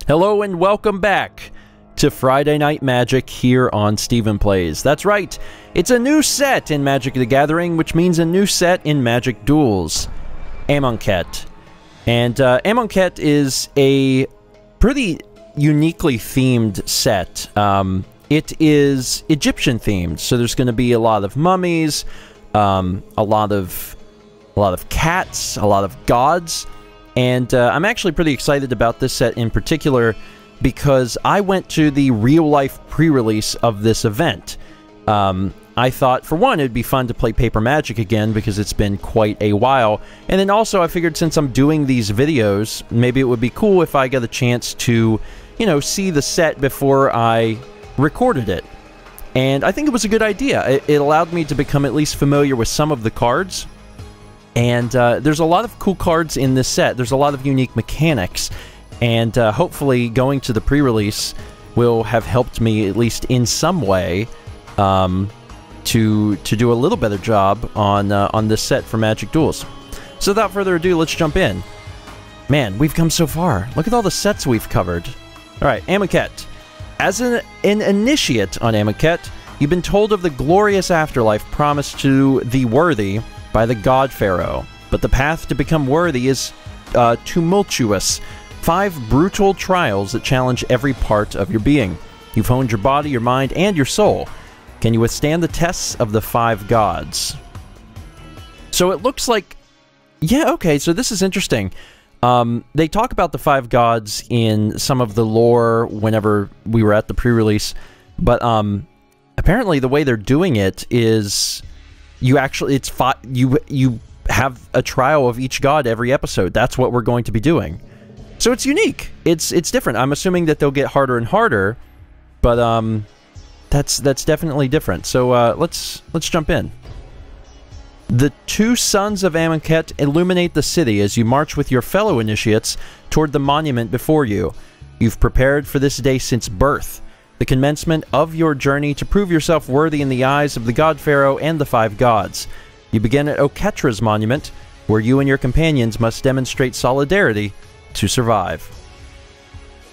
Hello and welcome back to Friday Night Magic here on StephenPlays. That's right, it's a new set in Magic the Gathering, which means a new set in Magic Duels, Amonkhet. And Amonkhet is a pretty uniquely themed set. It is Egyptian themed, so there's going to be a lot of mummies, a lot of cats, a lot of gods. And I'm actually pretty excited about this set in particular because I went to the real-life pre-release of this event. I thought, for one, it'd be fun to play Paper Magic again because it's been quite a while. And then also I figured since I'm doing these videos, maybe it would be cool if I got a chance to, you know, see the set before I recorded it. And I think it was a good idea. It allowed me to become at least familiar with some of the cards. And there's a lot of cool cards in this set. There's a lot of unique mechanics. And hopefully going to the pre-release will have helped me, at least in some way, to do a little better job on this set for Magic Duels. So without further ado, let's jump in. Man, we've come so far. Look at all the sets we've covered. Alright, Amonkhet. As an initiate on Amonkhet, you've been told of the glorious afterlife promised to the worthy by the God Pharaoh, but the path to become worthy is tumultuous. 5 brutal trials that challenge every part of your being. You've honed your body, your mind, and your soul. Can you withstand the tests of the 5 gods? So it looks like... yeah, okay, so this is interesting. They talk about the 5 gods in some of the lore whenever we were at the pre-release, but apparently the way they're doing it is... you actually, you have a trial of each god every episode. That's what we're going to be doing. So it's unique. It's different. I'm assuming that they'll get harder and harder, but that's definitely different. So let's jump in. The 2 sons of Amonkhet illuminate the city as you march with your fellow initiates toward the monument before you. You've prepared for this day since birth. The commencement of your journey to prove yourself worthy in the eyes of the God Pharaoh and the 5 gods. You begin at Okhetra's monument, where you and your companions must demonstrate solidarity to survive.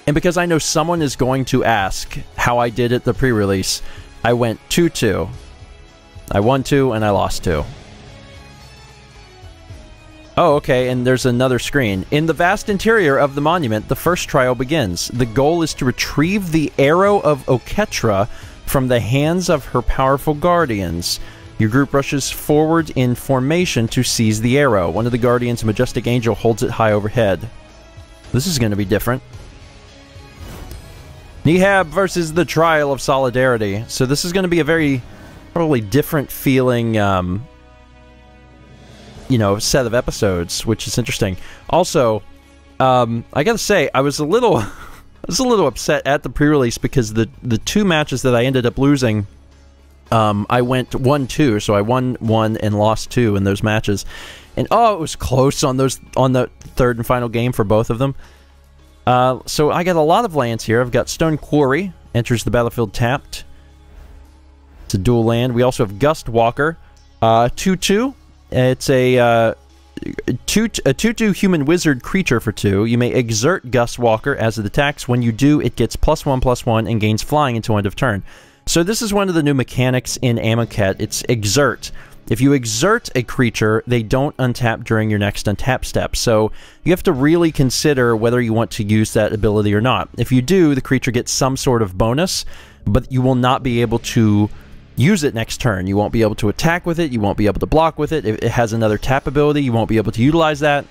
And because I know someone is going to ask how I did at the pre-release, I went 2-2. I won 2 and I lost 2. Oh, okay, and there's another screen. In the vast interior of the monument, the first trial begins. The goal is to retrieve the arrow of Okhetra from the hands of her powerful guardians. Your group rushes forward in formation to seize the arrow. One of the guardians, a majestic angel, holds it high overhead. This is going to be different. Nehab versus the Trial of Solidarity. So this is going to be a very, probably different feeling... you know, set of episodes, which is interesting. Also, I gotta say, I was a little upset at the pre-release because the 2 matches that I ended up losing, I went 1-2, so I won 1 and lost 2 in those matches, and oh, it was close on the 3rd and final game for both of them. So I got a lot of lands here. I've got Stone Quarry, enters the battlefield tapped. It's a dual land. We also have Gust Walker, 2-2. It's a 2/2 human wizard creature for 2. You may exert Gust Walker as it attacks. When you do, it gets +1/+1 and gains flying until end of turn. So this is one of the new mechanics in Amonkhet. It's exert. If you exert a creature, they don't untap during your next untap step. So you have to really consider whether you want to use that ability or not. If you do, the creature gets some sort of bonus, but you will not be able to use it next turn. You won't be able to attack with it. You won't be able to block with it. If it has another tap ability, you won't be able to utilize that.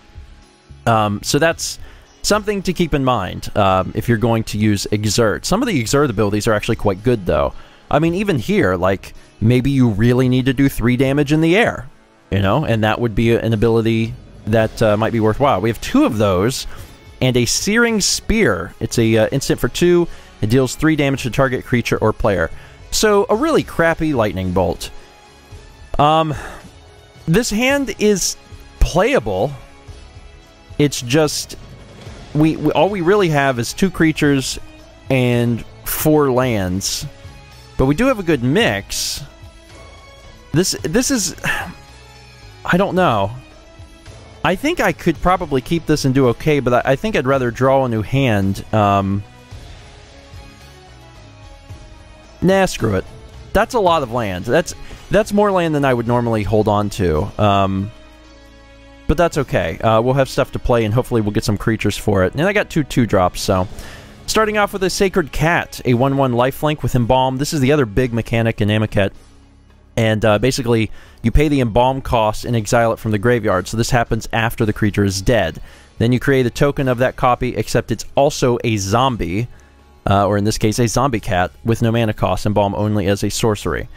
So that's something to keep in mind if you're going to use Exert. Some of the Exert abilities are actually quite good, though. I mean, even here, like, maybe you really need to do 3 damage in the air, you know, and that would be an ability that might be worthwhile. We have 2 of those, and a Searing Spear. It's a instant for 2. It deals 3 damage to target creature or player. So, a really crappy Lightning Bolt. This hand is playable. It's just... all we really have is 2 creatures and 4 lands. But we do have a good mix. This is... I don't know. I think I could probably keep this and do okay, but I think I'd rather draw a new hand. Nah, screw it. That's a lot of land. That's more land than I would normally hold on to. But that's okay. We'll have stuff to play, and hopefully we'll get some creatures for it. And I got 2/2 drops, so... Starting off with a Sacred Cat, a 1/1 lifelink with Embalm. This is the other big mechanic in Amonkhet. And basically, you pay the Embalm cost and exile it from the graveyard. So this happens after the creature is dead. Then you create a token of that copy, except it's also a zombie. Or in this case, a zombie cat with no mana cost, Embalm only as a sorcery.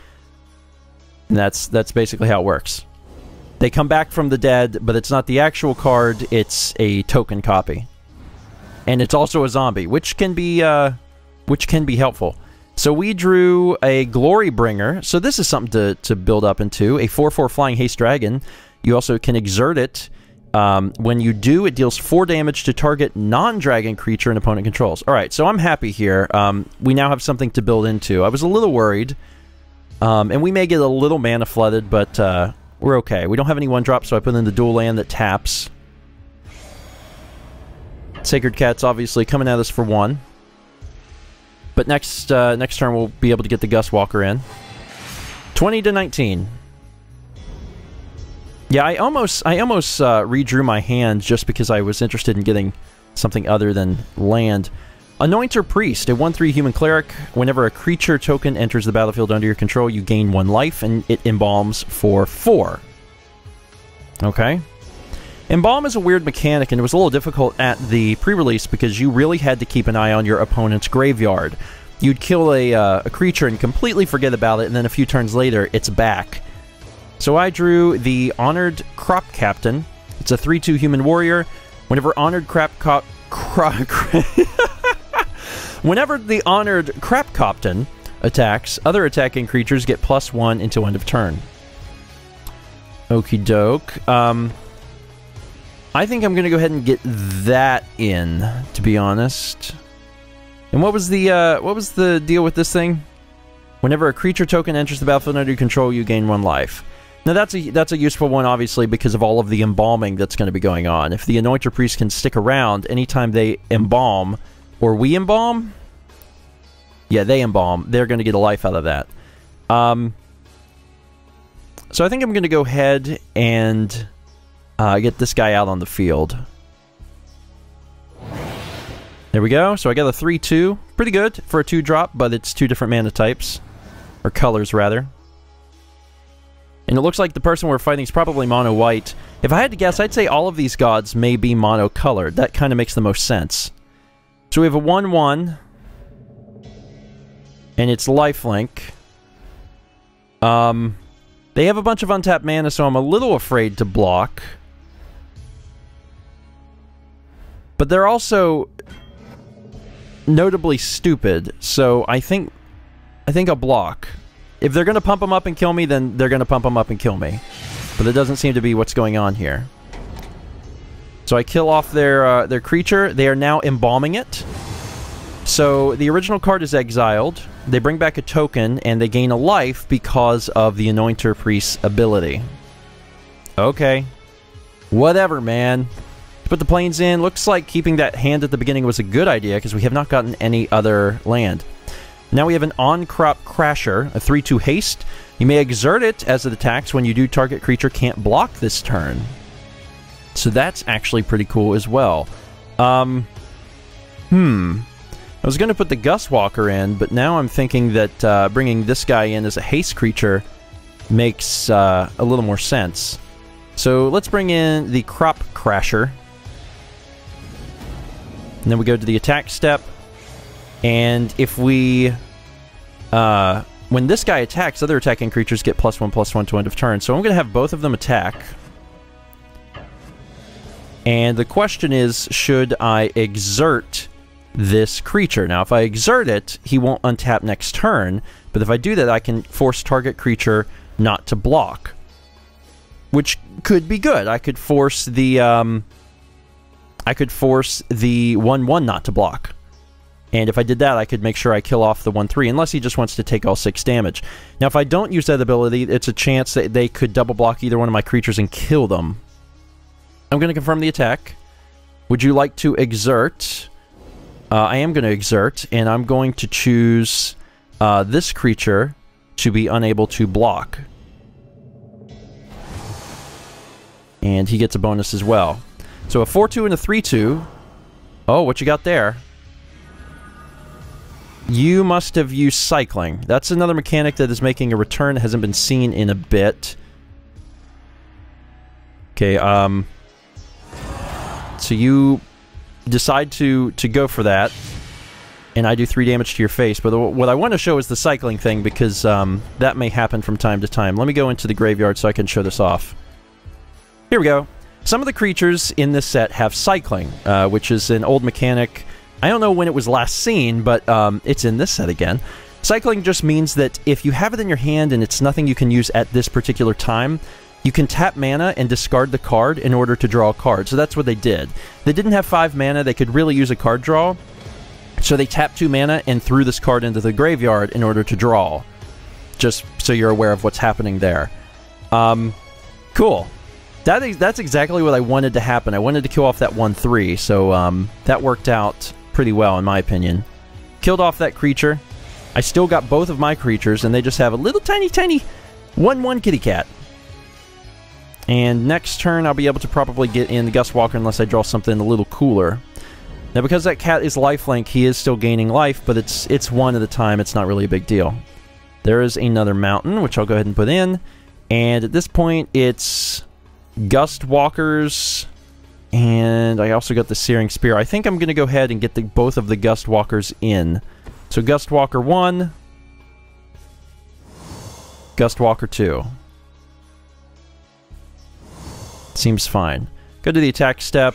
And that's basically how it works. They come back from the dead, but it's not the actual card, it's a token copy. And it's also a zombie, which can be helpful. So we drew a Glory Bringer. So this is something to build up into. A 4/4 Flying Haste Dragon. You also can exert it. When you do, it deals 4 damage to target non-dragon creature an opponent controls. Alright, so I'm happy here. We now have something to build into. I was a little worried. And we may get a little mana flooded, but we're okay. We don't have any 1-drop, so I put in the dual land that taps. Sacred Cat's obviously coming at us for 1. But next turn we'll be able to get the Gust Walker in. 20 to 19. Yeah, I almost redrew my hand just because I was interested in getting something other than land. Anointer Priest, a 1/3 human cleric. Whenever a creature token enters the battlefield under your control, you gain 1 life, and it embalms for 4. Okay. Embalm is a weird mechanic, and it was a little difficult at the pre-release because you really had to keep an eye on your opponent's graveyard. You'd kill a creature and completely forget about it, and then a few turns later, it's back. So I drew the Honored Crop Captain. It's a 3/2 human warrior. Whenever Whenever the Honored Crap Captain attacks, other attacking creatures get +1 until end of turn. Okie doke. I think I'm going to go ahead and get that in, to be honest. And what was the deal with this thing? Whenever a creature token enters the battlefield under your control, you gain 1 life. Now that's a useful one, obviously, because of all of the embalming that's going to be going on. If the Anointer Priest can stick around anytime they embalm, or we embalm? Yeah, they embalm. They're going to get a life out of that. So I think I'm going to go ahead and get this guy out on the field. There we go. So I got a 3/2. Pretty good for a 2-drop, but it's 2 different mana types. Or colors, rather. And it looks like the person we're fighting is probably mono-white. If I had to guess, I'd say all of these gods may be mono-colored. That kind of makes the most sense. So we have a 1/1. And it's lifelink. They have a bunch of untapped mana, so I'm a little afraid to block. But they're also notably stupid, so I think I'll block. If they're going to pump them up and kill me, then they're going to pump them up and kill me. But that doesn't seem to be what's going on here. So I kill off their creature. They are now embalming it. So the original card is exiled. They bring back a token, and they gain a life because of the Anointer Priest's ability. Okay. Whatever, man. Put the plains in. Looks like keeping that hand at the beginning was a good idea, because we have not gotten any other land. Now we have an On-Crop Crasher, a 3/2 haste. You may exert it as it attacks. When you do, target creature can't block this turn. So that's actually pretty cool as well. I was going to put the Gust Walker in, but now I'm thinking that bringing this guy in as a haste creature makes a little more sense. So let's bring in the Crop Crasher. And then we go to the attack step. And if we... when this guy attacks, other attacking creatures get +1/+1 to end of turn. So I'm going to have both of them attack. And the question is, should I exert this creature? Now, if I exert it, he won't untap next turn. But if I do that, I can force target creature not to block. Which could be good. I could force the... I could force the 1/1 not to block. And if I did that, I could make sure I kill off the 1/3, unless he just wants to take all 6 damage. Now, if I don't use that ability, it's a chance that they could double block either one of my creatures and kill them. I'm going to confirm the attack. Would you like to exert? I am going to exert, and I'm going to choose this creature to be unable to block. And he gets a bonus as well. So a 4-2 and a 3-2. Oh, what you got there? You must have used cycling. That's another mechanic that is making a return that hasn't been seen in a bit. Okay, so you decide to go for that, and I do 3 damage to your face. But what I want to show is the cycling thing, because that may happen from time to time. Let me go into the graveyard so I can show this off. Here we go. Some of the creatures in this set have cycling, which is an old mechanic. I don't know when it was last seen, but it's in this set again. Cycling just means that if you have it in your hand and it's nothing you can use at this particular time, you can tap mana and discard the card in order to draw a card. So that's what they did. They didn't have 5 mana. They could really use a card draw. So they tapped 2 mana and threw this card into the graveyard in order to draw. Just so you're aware of what's happening there. Cool. That's exactly what I wanted to happen. I wanted to kill off that 1-3, so that worked out pretty well in my opinion. Killed off that creature. I still got both of my creatures, and they just have a little tiny 1-1 kitty cat. And next turn I'll be able to probably get in the Gustwalker unless I draw something a little cooler. Now because that cat is lifelink, he is still gaining life, but it's 1 at a time. It's not really a big deal. There is another mountain, which I'll go ahead and put in. And at this point it's Gustwalkers, and I also got the Searing Spear. I think I'm going to go ahead and get both of the Gustwalkers in. So Gustwalker 1, Gustwalker 2. Seems fine. Go to the attack step.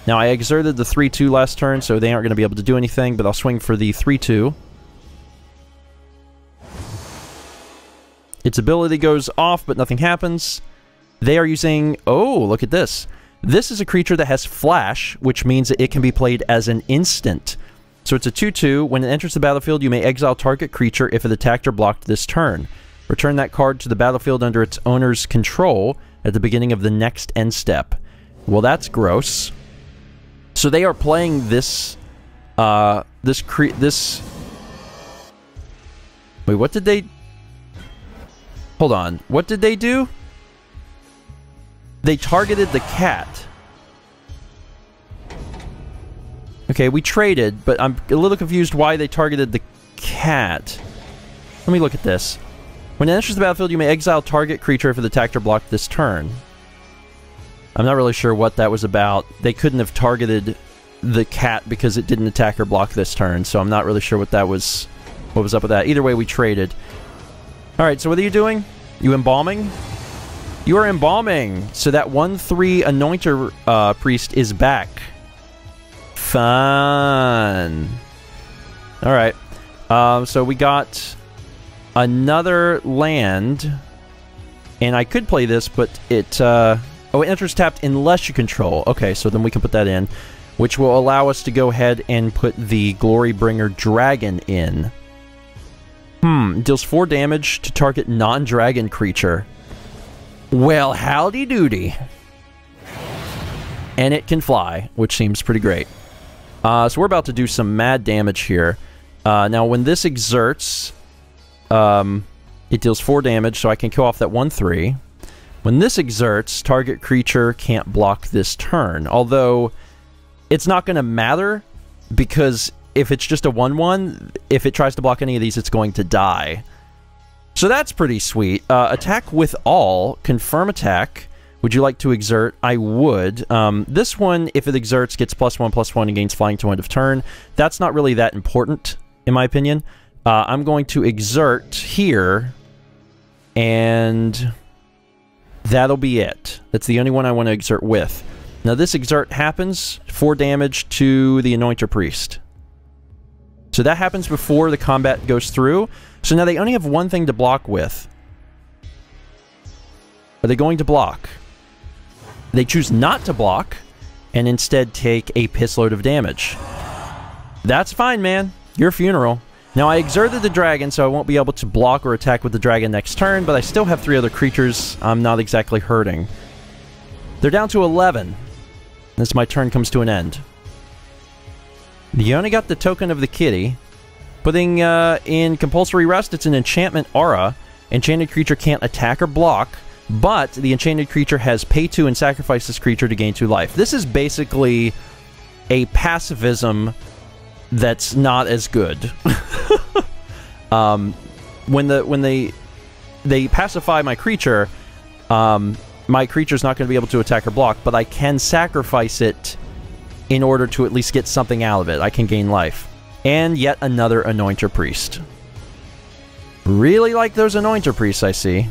Now I exerted the 3-2 last turn, so they aren't going to be able to do anything, but I'll swing for the 3-2. Its ability goes off, but nothing happens. They are using... Oh, look at this. This is a creature that has Flash, which means that it can be played as an instant. So it's a 2-2. When it enters the battlefield, you may exile target creature if it attacked or blocked this turn. Return that card to the battlefield under its owner's control at the beginning of the next end step. Well, that's gross. So they are playing this... Wait, what did they... Hold on. What did they do? They targeted the cat. Okay, we traded, but I'm a little confused why they targeted the cat. Let me look at this. When it enters the battlefield, you may exile target creature if it attacked or blocked this turn. I'm not really sure what that was about. They couldn't have targeted the cat because it didn't attack or block this turn, so I'm not really sure what that was. What was up with that? Either way, we traded. Alright, so what are you doing? You embalming? You are embalming! So that 1-3 Anointer Priest is back. Fun! Alright. So we got another land. And I could play this, but it... oh, it enters tapped unless you control. Okay, so then we can put that in. Which will allow us to go ahead and put the Glorybringer Dragon in. Deals 4 damage to target non-dragon creature. Well, howdy doody. And it can fly, which seems pretty great. So we're about to do some mad damage here. Now, when this exerts, it deals 4 damage, so I can kill off that 1-3. When this exerts, target creature can't block this turn. Although, it's not going to matter, because if it's just a 1-1, if it tries to block any of these, it's going to die. So that's pretty sweet. Attack with all. Confirm attack. Would you like to exert? I would. This one, if it exerts, gets +1/+1 and gains flying to end of turn. That's not really that important, in my opinion. I'm going to exert here, and that'll be it. That's the only one I want to exert with. Now this exert happens, 4 damage to the Anointer Priest. So that happens before the combat goes through. So now they only have one thing to block with. Are they going to block? They choose not to block, and instead take a pissload of damage. That's fine, man. Your funeral. Now, I exerted the dragon, so I won't be able to block or attack with the dragon next turn, but I still have 3 other creatures I'm not exactly hurting. They're down to 11. as my turn comes to an end. You only got the token of the kitty. Putting in compulsory rest, it's an enchantment aura. Enchanted creature can't attack or block, but the enchanted creature has pay 2 and sacrifice this creature to gain 2 life. This is basically a pacifism that's not as good. When they pacify my creature's not going to be able to attack or block, but I can sacrifice it in order to at least get something out of it. I can gain life. And yet another Anointer Priest. Really like those Anointer Priests, I see.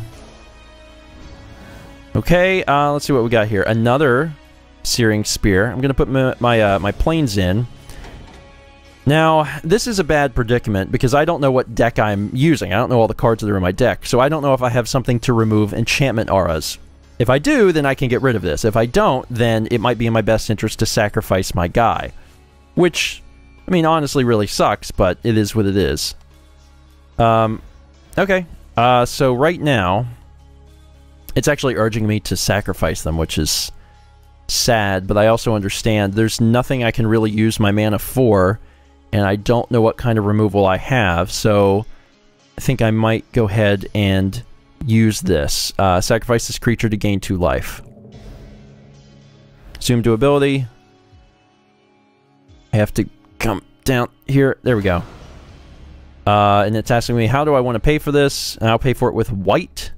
Okay, let's see what we got here. Another Searing Spear. I'm going to put my planes in. Now, this is a bad predicament because I don't know what deck I'm using. I don't know all the cards that are in my deck, so I don't know if I have something to remove enchantment auras. If I do, then I can get rid of this. If I don't, then it might be in my best interest to sacrifice my guy. Which, I mean, honestly really sucks, but it is what it is. Okay. So right now, it's actually urging me to sacrifice them, which is sad, but I also understand there's nothing I can really use my mana for, and I don't know what kind of removal I have, so I think I might go ahead and use this. Sacrifice this creature to gain 2 life. Zoom to ability. I have to come down here. There we go. And it's asking me, how do I want to pay for this? And I'll pay for it with white.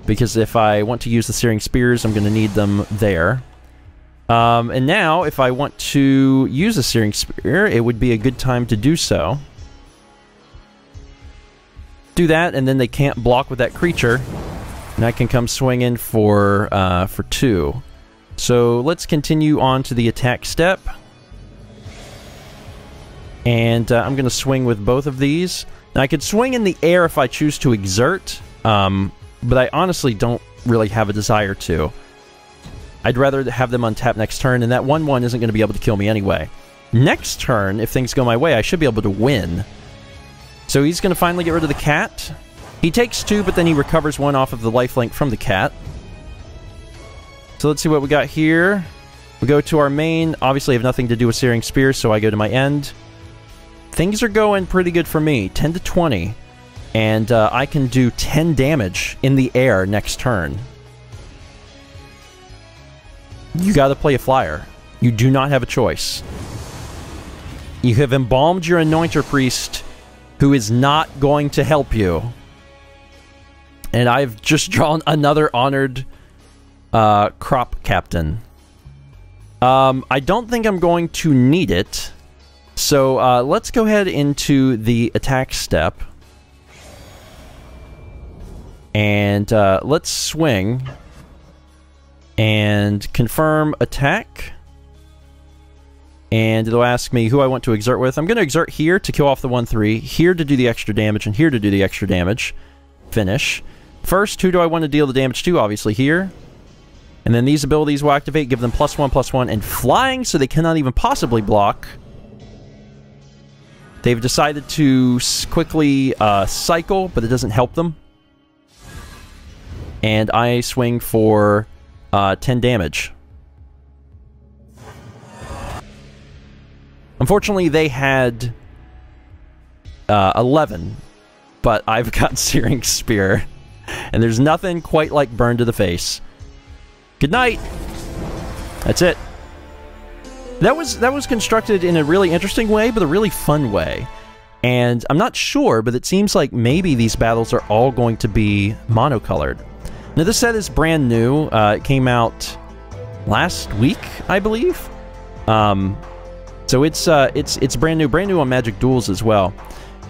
Because if I want to use the Searing Spears, I'm going to need them there. And now, if I want to use a Searing Spear, it would be a good time to do so. Do that, and then they can't block with that creature. And I can come swing in for 2. So let's continue on to the attack step. And I'm going to swing with both of these. Now, I could swing in the air if I choose to exert, but I honestly don't really have a desire to. I'd rather have them untap next turn, and that 1/1 isn't going to be able to kill me anyway. Next turn, if things go my way, I should be able to win. So he's going to finally get rid of the cat. He takes 2, but then he recovers 1 off of the lifelink from the cat. So let's see what we got here. We go to our main. Obviously, I have nothing to do with Searing Spear, so I go to my end. Things are going pretty good for me. 10 to 20. And I can do 10 damage in the air next turn. You got to play a flyer. You do not have a choice. You have embalmed your Anointer Priest, who is not going to help you. And I've just drawn another Honored Crop Captain. I don't think I'm going to need it. So let's go ahead into the attack step. And let's swing. And confirm attack. And it'll ask me who I want to exert with. I'm going to exert here to kill off the 1/3, here to do the extra damage, and here to do the extra damage. Finish. First, who do I want to deal the damage to? Obviously here. And then these abilities will activate, give them +1/+1, and flying, so they cannot even possibly block. They've decided to quickly cycle, but it doesn't help them. And I swing for 10 damage. Unfortunately, they had 11, but I've got Searing Spear, and there's nothing quite like burn to the face. Good night. That's it. That was constructed in a really interesting way, but a really fun way. And I'm not sure, but it seems like maybe these battles are all going to be monocolored. Now, this set is brand new. It came out last week, I believe. So it's brand new on Magic Duels as well.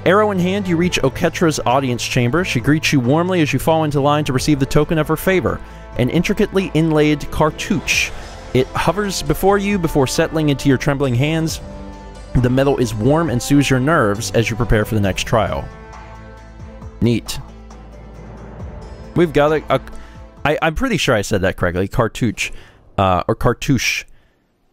Arrow in hand, you reach Oketra's audience chamber. She greets you warmly as you fall into line to receive the token of her favor, an intricately inlaid cartouche. It hovers before you before settling into your trembling hands. The metal is warm and soothes your nerves as you prepare for the next trial. Neat. We've got I'm pretty sure I said that correctly. Cartouche. Or cartouche.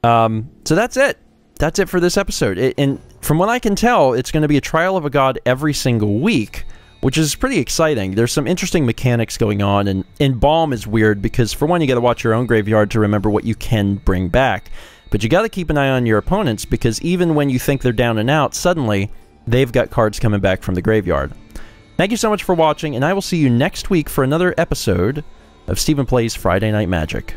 So that's it. That's it for this episode. And from what I can tell, it's going to be a Trial of a God every single week, which is pretty exciting. There's some interesting mechanics going on, and Embalm is weird because, for one, you got to watch your own graveyard to remember what you can bring back. But you got to keep an eye on your opponents, because even when you think they're down and out, suddenly they've got cards coming back from the graveyard. Thank you so much for watching, and I will see you next week for another episode of Stephen Plays Friday Night Magic.